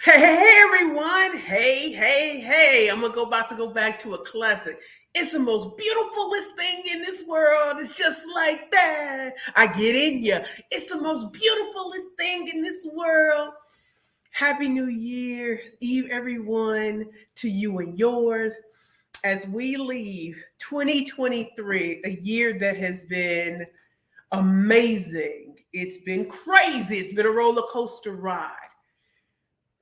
Hey, everyone. Hey. I'm about to go back to a classic. It's the most beautifulest thing in this world. It's just like that. I get in you. It's the most beautifulest thing in this world. Happy New Year's Eve, everyone, to you and yours. As we leave 2023, a year that has been amazing. It's been crazy. It's been a roller coaster ride.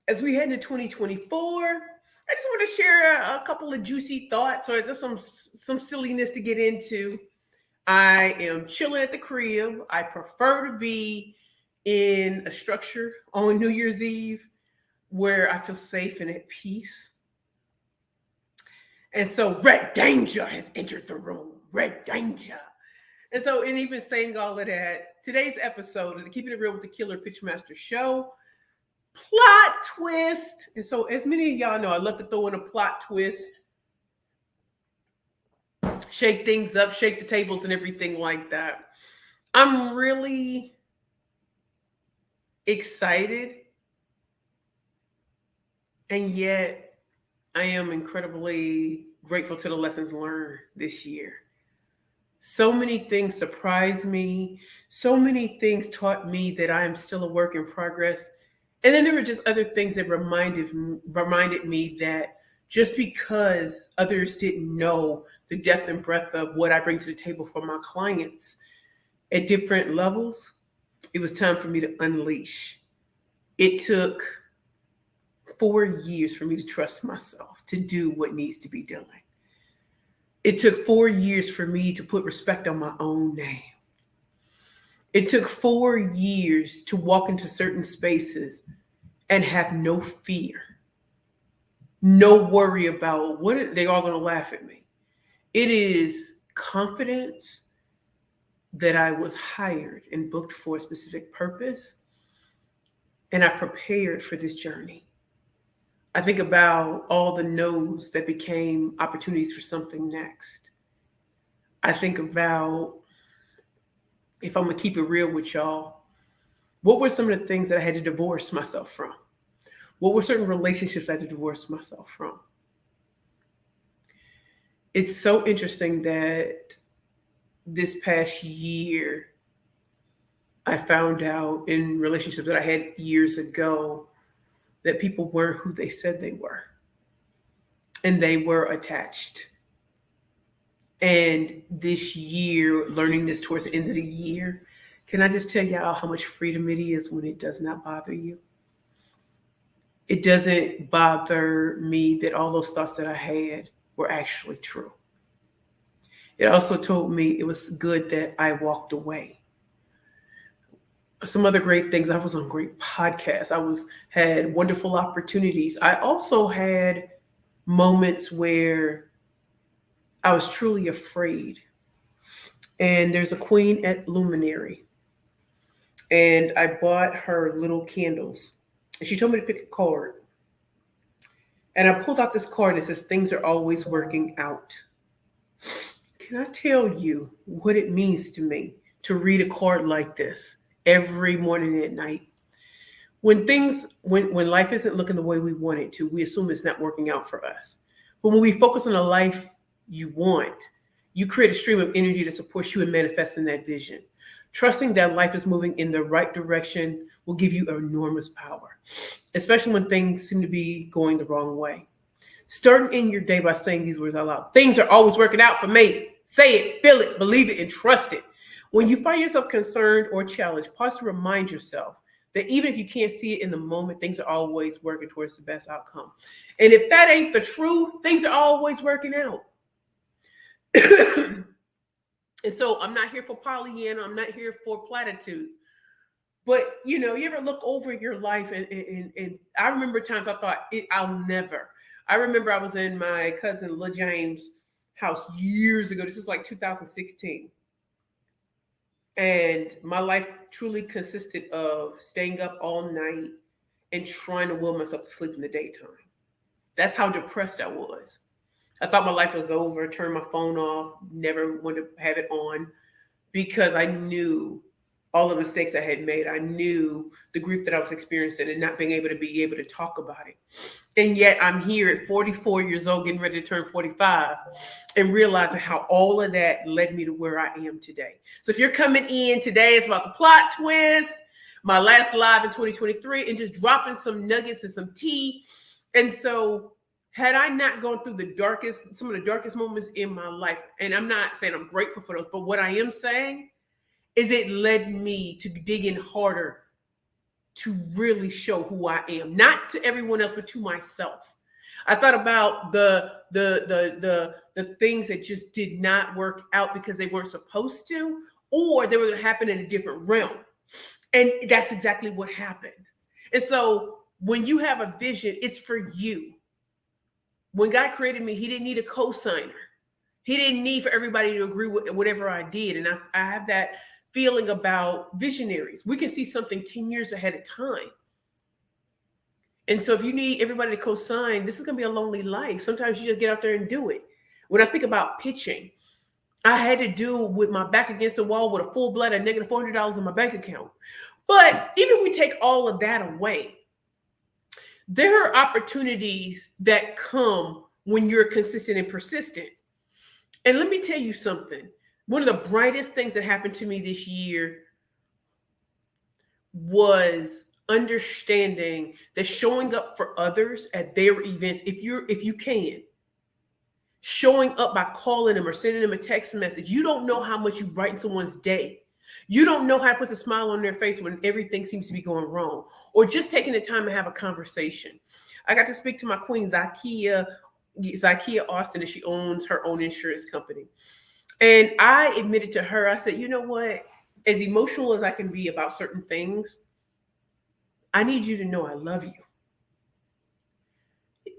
As we head into 2024, I just want to share a couple of juicy thoughts or just some silliness to get into. I am chilling at the crib. I prefer to be in a structure on New Year's Eve where I feel safe and at peace. And so Red Danger has entered the room. Red Danger. And even saying all of that, today's episode of the Keeping It Real with the Killer Pitchmaster show, plot twist. And so, as many of y'all know, I love to throw in a plot twist, shake things up, shake the tables, and everything like that. I'm really excited, and yet I am incredibly grateful to the lessons learned this year. So many things surprised me. So many things taught me that I am still a work in progress. And then there were just other things that reminded me that just because others didn't know the depth and breadth of what I bring to the table for my clients at different levels, it was time for me to unleash. It took 4 years for me to trust myself to do what needs to be done. It took 4 years for me to put respect on my own name. It took 4 years to walk into certain spaces and have no fear, no worry about what they all going to laugh at me. It is confidence that I was hired and booked for a specific purpose, and I prepared for this journey. I think about all the no's that became opportunities for something next. I think about, if I'm going to keep it real with y'all, what were some of the things that I had to divorce myself from? What were certain relationships I had to divorce myself from? It's so interesting that this past year, I found out in relationships that I had years ago that people were who they said they were, and they were attached. And this year, learning this towards the end of the year, can I just tell y'all how much freedom it is when it does not bother you? It doesn't bother me that all those thoughts that I had were actually true. It also told me it was good that I walked away. Some other great things. I was on great podcasts. Had wonderful opportunities. I also had moments where I was truly afraid. And there's a queen at Luminary, and I bought her little candles. And she told me to pick a card. And I pulled out this card that says, "Things are always working out." Can I tell you what it means to me to read a card like this every morning and at night? When life isn't looking the way we want it to, we assume it's not working out for us. But when we focus on the life you want, you create a stream of energy that supports you in manifesting that vision. Trusting that life is moving in the right direction will give you enormous power, especially when things seem to be going the wrong way. Starting in your day by saying these words out loud. Things are always working out for me. Say it, feel it, believe it, and trust it. When you find yourself concerned or challenged, pause to remind yourself that even if you can't see it in the moment, things are always working towards the best outcome. And if that ain't the truth, things are always working out. And so I'm not here for Pollyanna. I'm not here for platitudes. But you ever look over your life and I remember times I thought I'll never. I remember I was in my cousin Lil James' house years ago. This is like 2016. And my life truly consisted of staying up all night and trying to will myself to sleep in the daytime. That's how depressed I was. I thought my life was over, turned my phone off, never wanted to have it on because I knew all the mistakes I had made. I knew the grief that I was experiencing and not being able to talk about it. And yet I'm here at 44 years old, getting ready to turn 45, and realizing how all of that led me to where I am today. So if you're coming in today, it's about the plot twist, my last live in 2023, and just dropping some nuggets and some tea. And so had I not gone through some of the darkest moments in my life, and I'm not saying I'm grateful for those, but what I am saying is it led me to dig in harder to really show who I am, not to everyone else, but to myself. I thought about the things that just did not work out because they weren't supposed to, or they were going to happen in a different realm. And that's exactly what happened. And so when you have a vision, it's for you. When God created me, he didn't need a co-signer. He didn't need for everybody to agree with whatever I did. And I have that feeling about visionaries. We can see something 10 years ahead of time. And so if you need everybody to co-sign, this is going to be a lonely life. Sometimes you just get out there and do it. When I think about pitching, I had to do with my back against the wall with a full blood and negative $400 in my bank account. But even if we take all of that away, there are opportunities that come when you're consistent and persistent. And let me tell you something. One of the brightest things that happened to me this year was understanding that showing up for others at their events, if you can, showing up by calling them or sending them a text message. You don't know how much you brighten someone's day. You don't know how to put a smile on their face when everything seems to be going wrong, or just taking the time to have a conversation. I got to speak to my queen, Zakia Austin, and she owns her own insurance company. And I admitted to her, I said, you know what? As emotional as I can be about certain things, I need you to know I love you.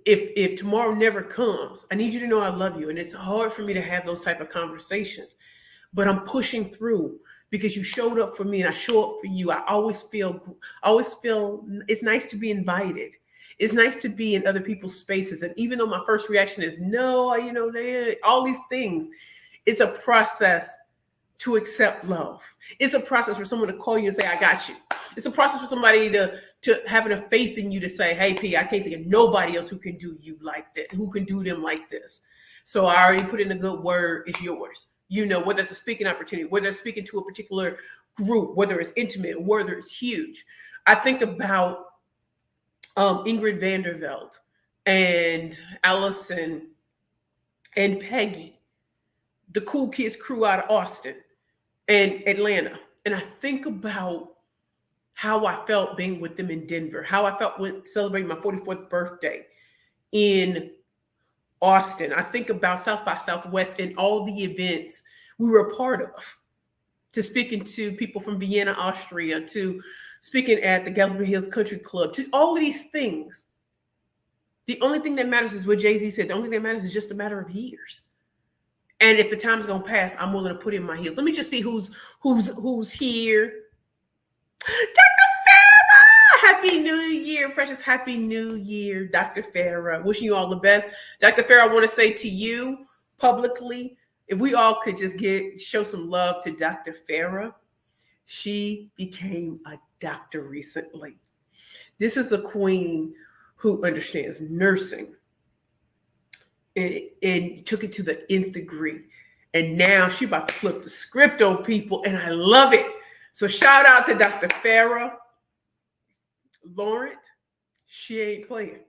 If tomorrow never comes, I need you to know I love you. And it's hard for me to have those type of conversations, but I'm pushing through because you showed up for me and I show up for you. I always feel it's nice to be invited. It's nice to be in other people's spaces. And even though my first reaction is no, all these things, it's a process to accept love. It's a process for someone to call you and say, I got you. It's a process for somebody to having a faith in you to say, hey, P, I can't think of nobody else who can do you like that, who can do them like this. So I already put in a good word, it's yours. Whether it's a speaking opportunity, whether it's speaking to a particular group, whether it's intimate, whether it's huge. I think about Ingrid Vanderveld and Allison and Peggy, the Cool Kids crew out of Austin and Atlanta. And I think about how I felt being with them in Denver, how I felt when celebrating my 44th birthday in Austin. I think about South by Southwest and all the events we were a part of, to speaking to people from Vienna, Austria, to speaking at the Gallup Hills Country Club, to all of these things. The only thing that matters is what Jay-Z said. The only thing that matters is just a matter of years. And if the time's gonna pass, I'm willing to put in my heels. Let me just see who's here. Dr. Farah! Happy New Year, precious. Happy New Year, Dr. Farah. Wishing you all the best. Dr. Farah, I want to say to you publicly, if we all could just show some love to Dr. Farah. She became a doctor recently. This is a queen who understands nursing and took it to the nth degree. And now she's about to flip the script on people, and I love it. So shout out to Dr. Farah Laurent. She ain't playing.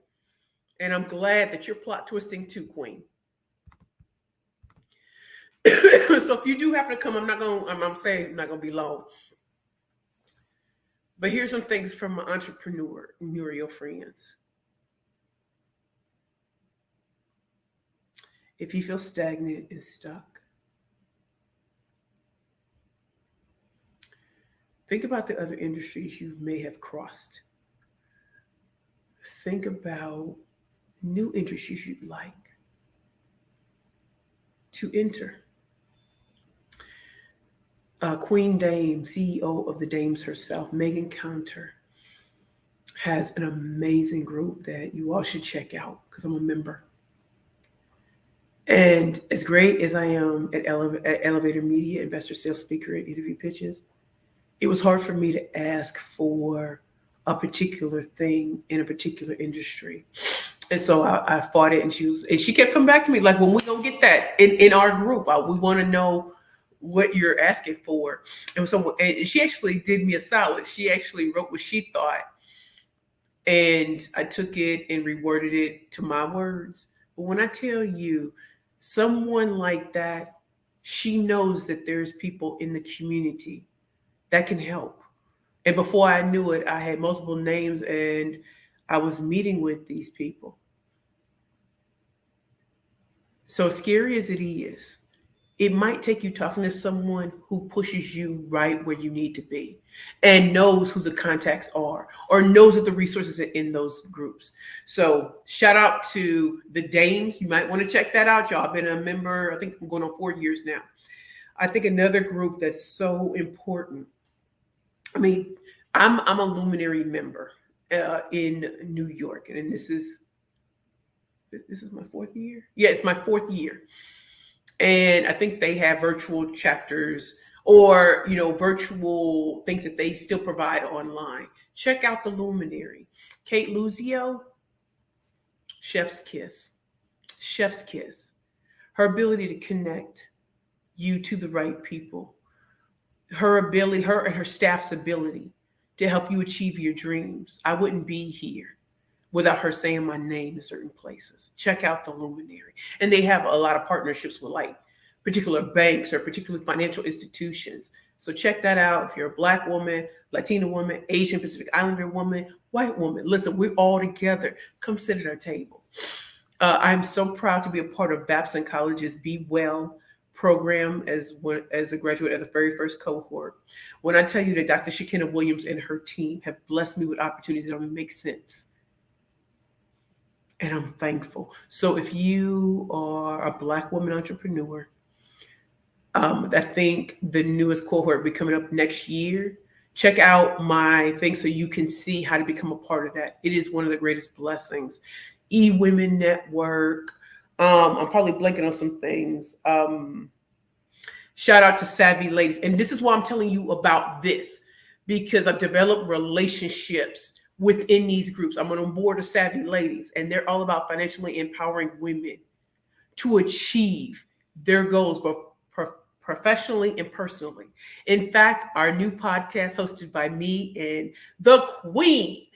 And I'm glad that you're plot twisting too, queen. So if you do happen to come, I'm saying I'm not gonna be long. But here's some things from my entrepreneurial friends. If you feel stagnant and stuck, think about the other industries you may have crossed. Think about new industries you'd like to enter. Queen Dame, CEO of the Dames herself, Megan Counter, has an amazing group that you all should check out because I'm a member. And as great as I am at Elevator Media, investor sales speaker, and interview pitches, it was hard for me to ask for a particular thing in a particular industry. And so I fought it, and she kept coming back to me like, when we gonna get that in our group? We want to know what you're asking for. And so and she actually did me a solid. She actually wrote what she thought, and I took it and reworded it to my words. But when I tell you, someone like that, she knows that there's people in the community that can help. And before I knew it, I had multiple names, and I was meeting with these people. So scary as it is, it might take you talking to someone who pushes you right where you need to be and knows who the contacts are or knows that the resources are in those groups. So shout out to the Dames. You might want to check that out, y'all. I've been a member, I think I'm going on 4 years now. I think another group that's so important. I mean, I'm a luminary member in New York, and this is my 4th year. Yeah, it's my 4th year. And I think they have virtual chapters or, virtual things that they still provide online. Check out the Luminary. Kate Luzio, chef's kiss. Chef's kiss. Her ability to connect you to the right people. Her and her staff's ability to help you achieve your dreams. I wouldn't be here without her saying my name in certain places. Check out the Luminary. And they have a lot of partnerships with like particular banks or particular financial institutions. So check that out. If you're a Black woman, Latina woman, Asian Pacific Islander woman, white woman, listen, we're all together. Come sit at our table. I'm so proud to be a part of Babson College's Be Well program as a graduate of the very first cohort. When I tell you that Dr. Shakina Williams and her team have blessed me with opportunities that don't even make sense, and I'm thankful. So if you are a Black woman entrepreneur, I think the newest cohort will be coming up next year. Check out my thing so you can see how to become a part of that. It is one of the greatest blessings. E-Women Network. I'm probably blanking on some things. Shout out to Savvy Ladies. And this is why I'm telling you about this, because I've developed relationships within these groups. I'm on board of Savvy Ladies, and they're all about financially empowering women to achieve their goals, both professionally and personally. In fact, our new podcast hosted by me and the Queen,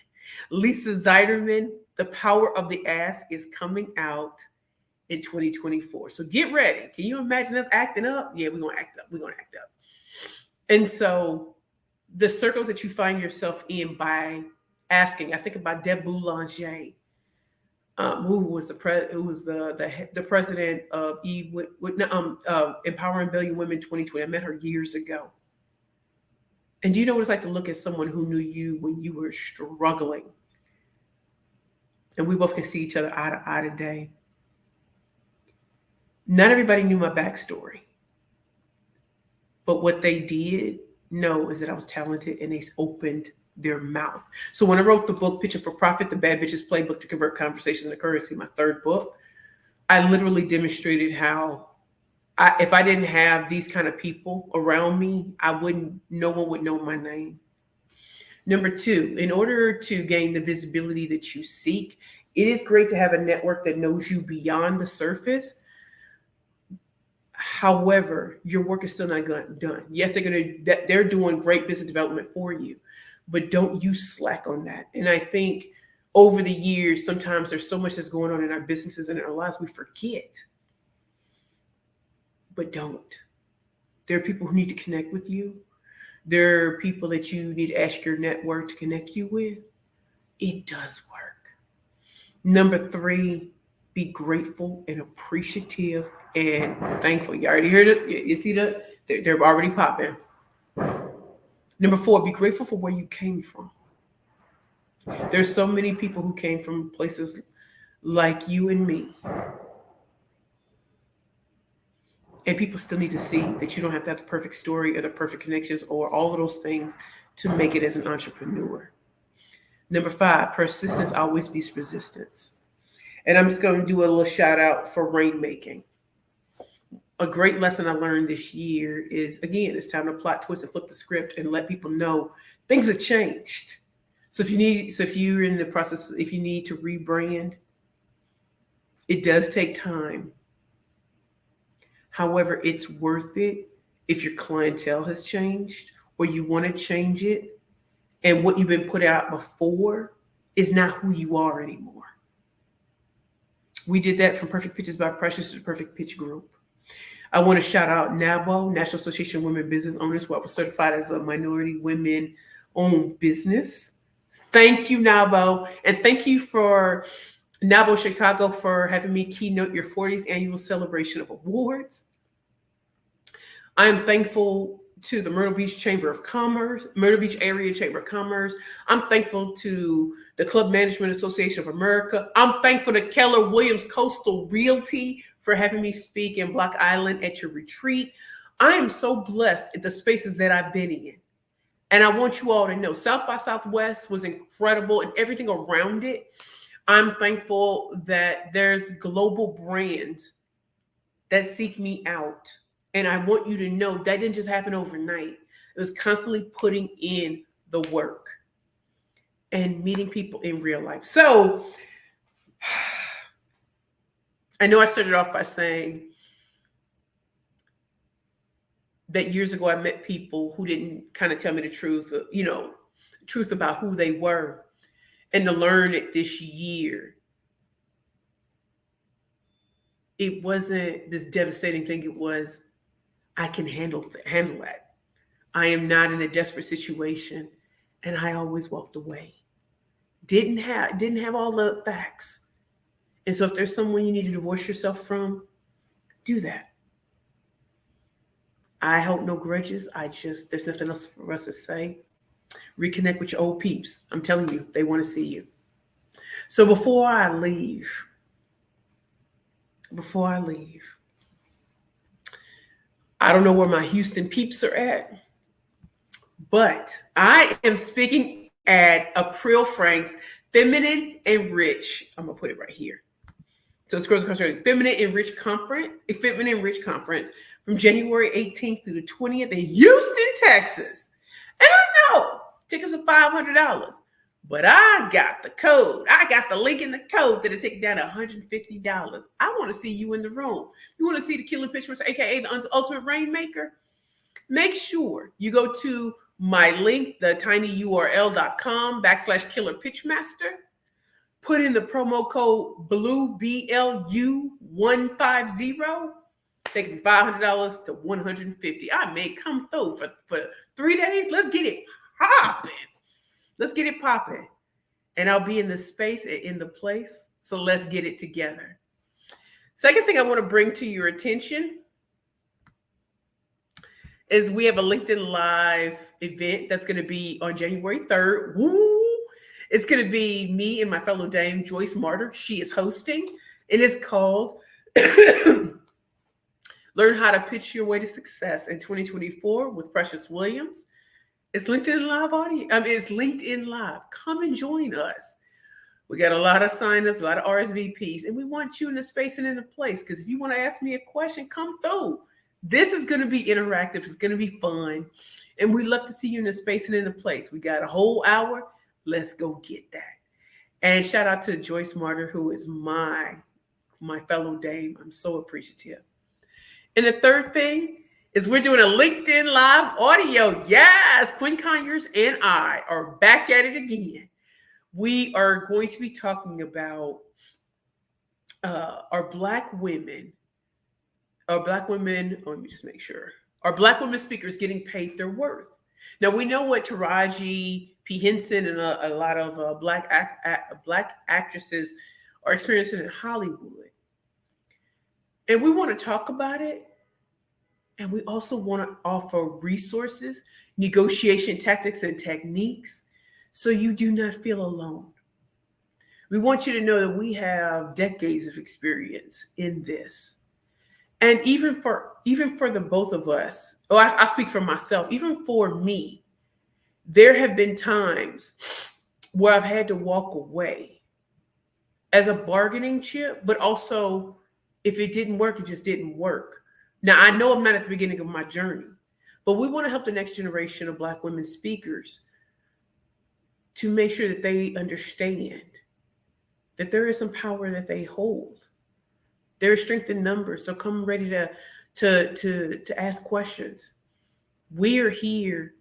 Lisa Zeiderman, The Power of the Ask, is coming out in 2024. So get ready. Can you imagine us acting up? Yeah, we're going to act up. We're going to act up. And so the circles that you find yourself in by asking, I think about Deb Boulanger, who was the president of Empowering Billion Women 2020. I met her years ago. And do you know what it's like to look at someone who knew you when you were struggling? And we both can see each other eye to eye today. Not everybody knew my backstory. But what they did know is that I was talented, and they opened their mouth. So when I wrote the book, Pitching for Profit, The Bad Bitches Playbook to Convert Conversations into Currency, my 3rd book, I literally demonstrated how if I didn't have these kind of people around me, no one would know my name. Number 2, in order to gain the visibility that you seek, it is great to have a network that knows you beyond the surface. However, your work is still not done. Yes, they're doing great business development for you, but don't you slack on that. And I think over the years, sometimes there's so much that's going on in our businesses and in our lives, we forget. But don't. There are people who need to connect with you. There are people that you need to ask your network to connect you with. It does work. Number 3, be grateful and appreciative and thankful. You already heard it. You see that? They're already popping. Number 4, be grateful for where you came from. There's so many people who came from places like you and me. And people still need to see that you don't have to have the perfect story or the perfect connections or all of those things to make it as an entrepreneur. Number 5, persistence always beats resistance. And I'm just going to do a little shout out for rainmaking. a great lesson I learned this year is, again, it's time to plot, twist, and flip the script and let people know things have changed. So if you're in the process, if you need to rebrand, it does take time. However, it's worth it if your clientele has changed or you want to change it, and what you've been put out before is not who you are anymore. We did that from Perfect Pitches by Precious to the Perfect Pitch Group. I want to shout out NABO, National Association of Women Business Owners, who I was certified as a minority women-owned business. Thank you, NABO. And thank you for NABO Chicago for having me keynote your 40th annual celebration of awards. I am thankful to the Myrtle Beach Chamber of Commerce, Myrtle Beach Area Chamber of Commerce. I'm thankful to the Club Management Association of America. I'm thankful to Keller Williams Coastal Realty for having me speak in Block Island at your retreat. I am so blessed at the spaces that I've been in. And I want you all to know South by Southwest was incredible and everything around it. I'm thankful that there's global brands that seek me out. And I want you to know that didn't just happen overnight. It was constantly putting in the work and meeting people in real life. So I know I started off by saying that years ago I met people who didn't kind of tell me the truth, truth about who they were. And to learn it this year, it wasn't this devastating thing. It was, I can handle that. I am not in a desperate situation, and I always walked away. Didn't have all the facts. And so if there's someone you need to divorce yourself from, do that. I hold no grudges. There's nothing else for us to say. Reconnect with your old peeps. I'm telling you, they want to see you. So before I leave, I don't know where my Houston peeps are at, but I am speaking at April Frank's Feminine and Rich. I'm going to put it right here. So it scrolls across right. Feminine and Rich Conference from January 18th through the 20th in Houston, Texas. And I know tickets are $500, but I got the code. I got the link in the code that'll take it down to $150. I want to see you in the room. You want to see the Killer Pitchmaster, aka the Ultimate Rainmaker? Make sure you go to my link, the tinyurl.com/Killer Pitchmaster. Put in the promo code BLUE BLU150. Taking $500 to $150. I may come through for 3 days. Let's get it popping. And I'll be in the space and in the place. So let's get it together. Second thing I want to bring to your attention is we have a LinkedIn Live event that's going to be on January 3rd. Woo! It's going to be me and my fellow dame, Joyce Martyr. She is hosting. It is called Learn How to Pitch Your Way to Success in 2024 with Precious Williams. It's LinkedIn Live It's LinkedIn Live. Come and join us. We got a lot of sign-ups, a lot of RSVPs, and we want you in the space and in the place. Because if you want to ask me a question, come through. This is going to be interactive. It's going to be fun. And we'd love to see you in the space and in the place. We got a whole hour. Let's go get that. And shout out to Joyce Martyr, who is my fellow dame. I'm so appreciative. And the third thing is we're doing a LinkedIn Live audio. Yes, Quinn Conyers and I are back at it again. We are going to be talking about are Black women, let me just make sure. Are Black women speakers getting paid their worth? Now, we know what Taraji P. Henson and a lot of Black actresses are experiencing in Hollywood. And we want to talk about it. And we also want to offer resources, negotiation tactics and techniques, so you do not feel alone. We want you to know that we have decades of experience in this. And even for the both of us, I speak for myself, even for me, there have been times where I've had to walk away as a bargaining chip, but also if it didn't work, it just didn't work. Now, I know I'm not at the beginning of my journey, but we want to help the next generation of Black women speakers to make sure that they understand that there is some power that they hold. There is strength in numbers. So come ready to ask questions. We are here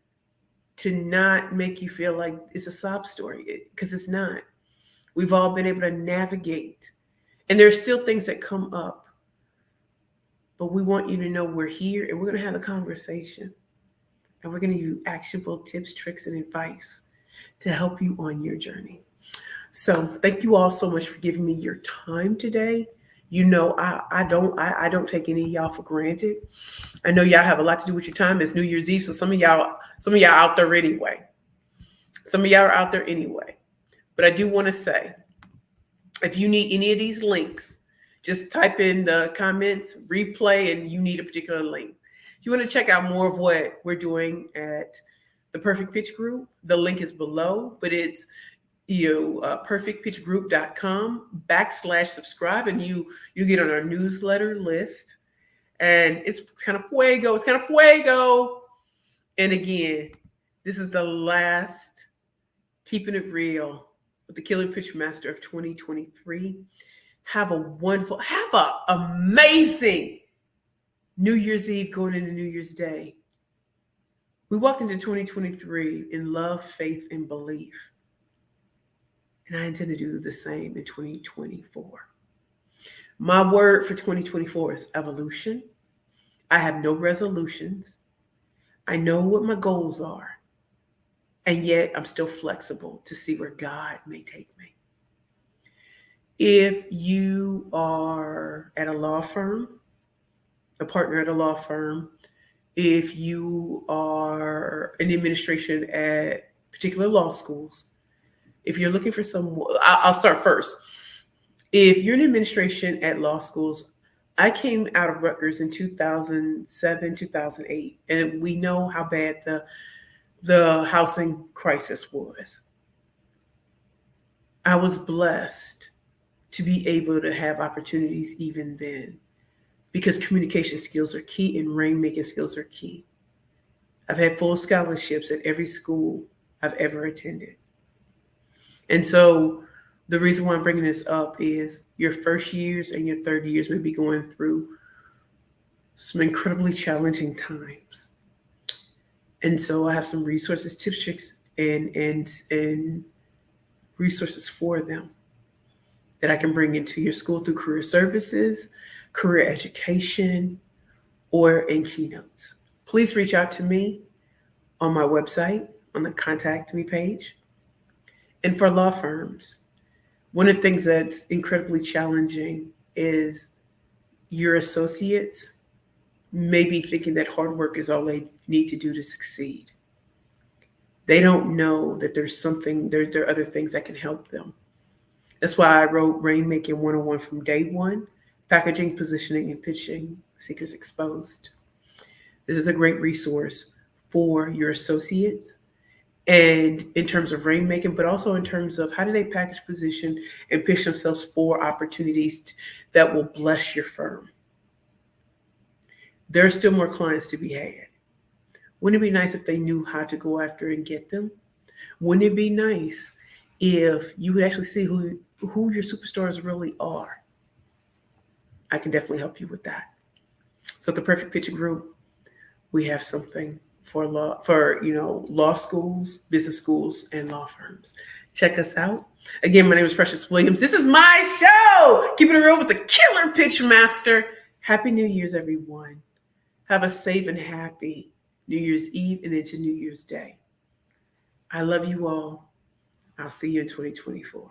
to not make you feel like it's a sob story, because it's not. We've all been able to navigate. And there's still things that come up. But we want you to know we're here and we're going to have a conversation. And we're going to give you actionable tips, tricks, and advice to help you on your journey. So thank you all so much for giving me your time today. You know, I don't take any of y'all for granted. I know y'all have a lot to do with your time. It's New Year's Eve, so some of y'all out there anyway. Some of y'all are out there anyway. But I do want to say, if you need any of these links, just type in the comments, replay, and you need a particular link. If you want to check out more of what we're doing at the Perfect Pitch Group, the link is below, but it's perfectpitchgroup.com/subscribe, and you get on our newsletter list. And it's kind of fuego. And again, this is the last Keeping It Real with the Killer Pitch Master of 2023. Have an amazing New Year's Eve going into New Year's Day. We walked into 2023 in love, faith, and belief. And I intend to do the same in 2024. My word for 2024 is evolution. I have no resolutions. I know what my goals are. And yet I'm still flexible to see where God may take me. If you are at a law firm, a partner at a law firm, if you are in administration at particular law schools, if you're looking for I'll start first. If you're in administration at law schools, I came out of Rutgers in 2007, 2008, and we know how bad the housing crisis was. I was blessed to be able to have opportunities even then, because communication skills are key and rainmaking skills are key. I've had full scholarships at every school I've ever attended. And so the reason why I'm bringing this up is your first years and your third years may be going through some incredibly challenging times. And so I have some resources, tips, tricks, and resources for them that I can bring into your school through career services, career education, or in keynotes. Please reach out to me on my website, on the Contact Me page. And for law firms, one of the things that's incredibly challenging is your associates may be thinking that hard work is all they need to do to succeed. They don't know that there are other things that can help them. That's why I wrote Rainmaking 101 from day one, packaging, positioning, and pitching Secrets Exposed. This is a great resource for your associates, and in terms of rainmaking, but also in terms of how do they package, position, and pitch themselves for opportunities that will bless your firm. There are still more clients to be had. Wouldn't it be nice if they knew how to go after and get them? Wouldn't it be nice if you would actually see who your superstars really are? I can definitely help you with that. So at the Perfect Pitch Group, we have something for law schools, business schools, and law firms. Check us out. Again, my name is Precious Williams. This is my show, Keeping It Real with the Killer Pitch Master. Happy New Year's, everyone. Have a safe and happy New Year's Eve and into New Year's Day. I love you all. I'll see you in 2024.